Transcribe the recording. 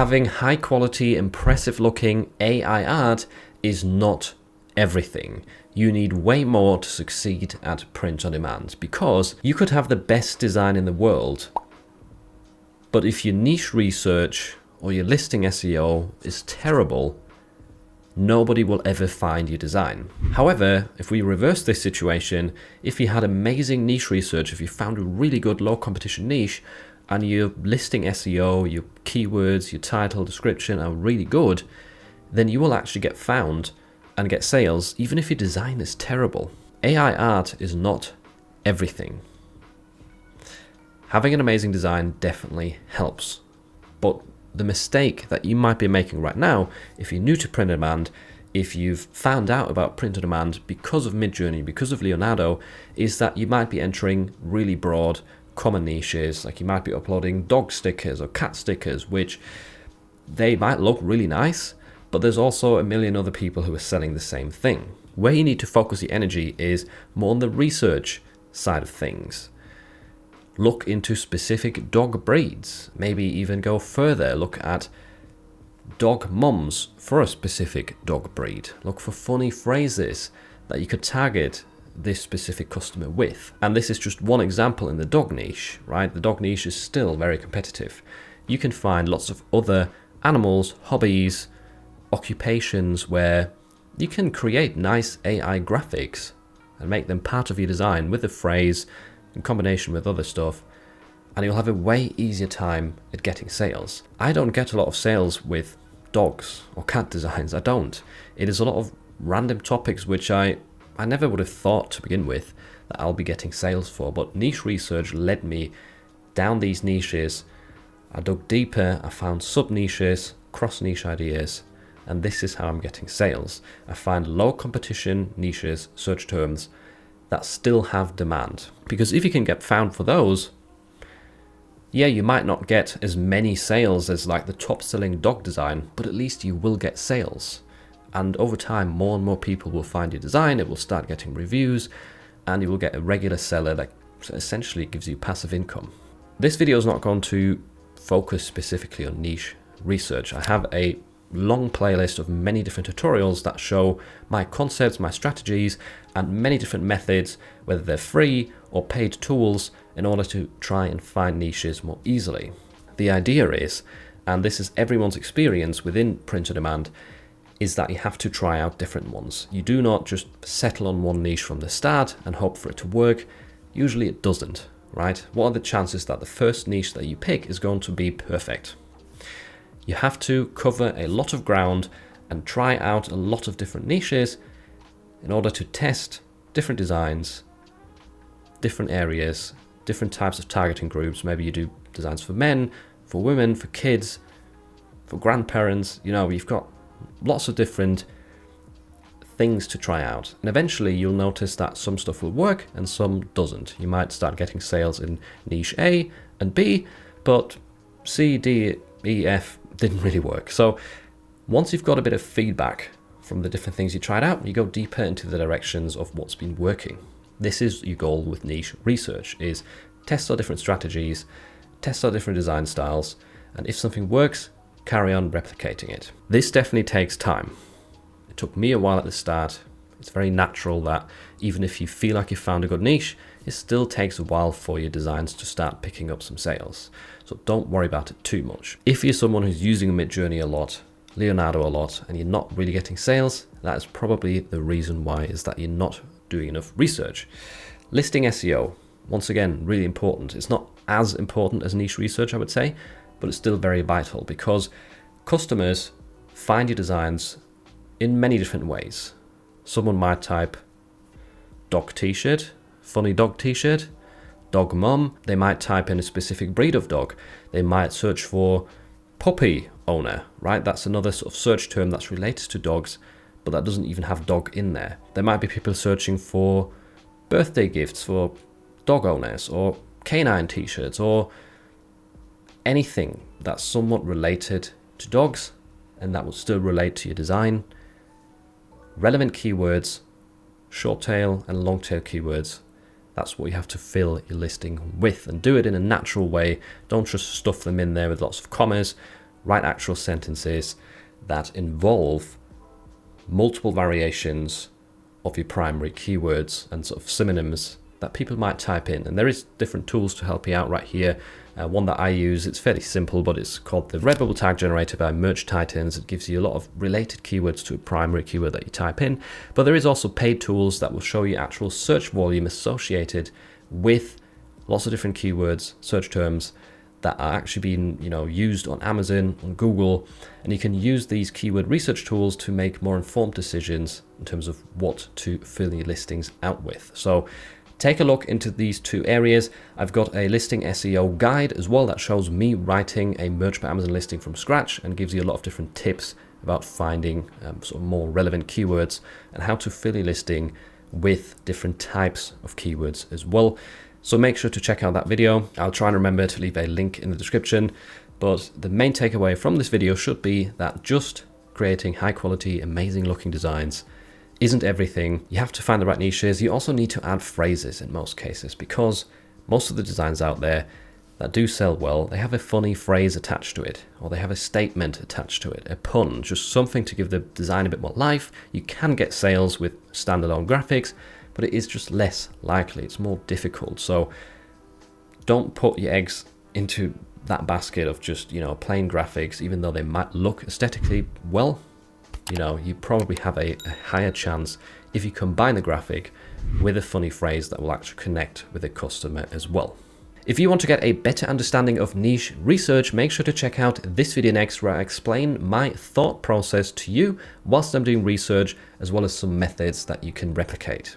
Having high quality, impressive looking AI art is not everything. You need way more to succeed at print on demand, because you could have the best design in the world, but if your niche research or your listing SEO is terrible, nobody will ever find your design. However, if we reverse this situation, if you had amazing niche research, if you found a really good low competition niche, and your listing SEO, your keywords, your title, description are really good, then you will actually get found and get sales, even if your design is terrible. AI art is not everything. Having an amazing design definitely helps, but the mistake that you might be making right now, if you're new to print on demand, if you've found out about print on demand because of Midjourney, because of Leonardo, is that you might be entering really broad common niches. Like you might be uploading dog stickers or cat stickers, which they might look really nice, but there's also a million other people who are selling the same thing. Where you need to focus your energy is more on the research side of things. Look into specific dog breeds, maybe even go further, look at dog mums for a specific dog breed. Look for funny phrases that you could target this specific customer with. And this is just one example in the dog niche, right? The dog niche is still very competitive. You can find lots of other animals, hobbies, occupations where you can create nice AI graphics and make them part of your design with a phrase in combination with other stuff, and you'll have a way easier time at getting sales. I don't get a lot of sales with dogs or cat designs. I don't. It is a lot of random topics which I never would have thought to begin with that I'll be getting sales for, but niche research led me down these niches. I dug deeper, I found sub-niches, cross-niche ideas, and this is how I'm getting sales. I find low competition niches, search terms, that still have demand. Because if you can get found for those, yeah, you might not get as many sales as like the top selling dog design, but at least you will get sales. And over time, more and more people will find your design, it will start getting reviews, and you will get a regular seller that essentially gives you passive income. This video is not going to focus specifically on niche research. I have a long playlist of many different tutorials that show my concepts, my strategies, and many different methods, whether they're free or paid tools, in order to try and find niches more easily. The idea is, and this is everyone's experience within print on demand, is that you have to try out different ones. You do not just settle on one niche from the start and hope for it to work. Usually it doesn't, right? What are the chances that the first niche that you pick is going to be perfect? You have to cover a lot of ground and try out a lot of different niches in order to test different designs, different areas, different types of targeting groups. Maybe you do designs for men, for women, for kids, for grandparents. You know, you've got lots of different things to try out, and eventually you'll notice that some stuff will work and some doesn't. You might start getting sales in niche A and B, but C, D, E, F didn't really work. So once you've got a bit of feedback from the different things you tried out, you go deeper into the directions of what's been working. This is your goal with niche research, is test out different strategies, test out different design styles, and if something works, carry on replicating it. This definitely takes time. It took me a while at the start. It's very natural that even if you feel like you've found a good niche, it still takes a while for your designs to start picking up some sales. So don't worry about it too much. If you're someone who's using Midjourney a lot, Leonardo a lot, and you're not really getting sales, that is probably the reason why, is that you're not doing enough research. Listing SEO, once again, really important. It's not as important as niche research, I would say, but it's still very vital because customers find your designs in many different ways. Someone might type dog t-shirt, funny dog t-shirt, dog mum. They might type in a specific breed of dog. They might search for puppy owner, right? That's another sort of search term that's related to dogs, but that doesn't even have dog in there. There might be people searching for birthday gifts for dog owners, or canine t-shirts, or anything that's somewhat related to dogs and that will still relate to your design. Relevant keywords, short tail and long tail keywords, that's what you have to fill your listing with, and do it in a natural way. Don't just stuff them in there with lots of commas. write actual sentences that involve multiple variations of your primary keywords and sort of synonyms that people might type in. And there is different tools to help you out right here. One that I use, it's fairly simple, but it's called the Redbubble Tag Generator by Merch Titans. It gives you a lot of related keywords to a primary keyword that you type in. But there is also paid tools that will show you actual search volume associated with lots of different keywords, search terms that are actually being used on Amazon, on Google, and you can use these keyword research tools to make more informed decisions in terms of what to fill your listings out with. So take a look into these two areas. I've got a listing SEO guide as well that shows me writing a Merch by Amazon listing from scratch and gives you a lot of different tips about finding sort of more relevant keywords and how to fill your listing with different types of keywords as well. So make sure to check out that video. I'll try and remember to leave a link in the description, but the main takeaway from this video should be that just creating high quality, amazing looking designs isn't everything. You have to find the right niches. You also need to add phrases in most cases, because most of the designs out there that do sell well, they have a funny phrase attached to it, or they have a statement attached to it, a pun, just something to give the design a bit more life. You can get sales with standalone graphics, but it is just less likely. It's more difficult. So don't put your eggs into that basket of just, plain graphics, even though they might look aesthetically well. You probably have a higher chance if you combine the graphic with a funny phrase that will actually connect with the customer as well. If you want to get a better understanding of niche research, make sure to check out this video next, where I explain my thought process to you whilst I'm doing research, as well as some methods that you can replicate.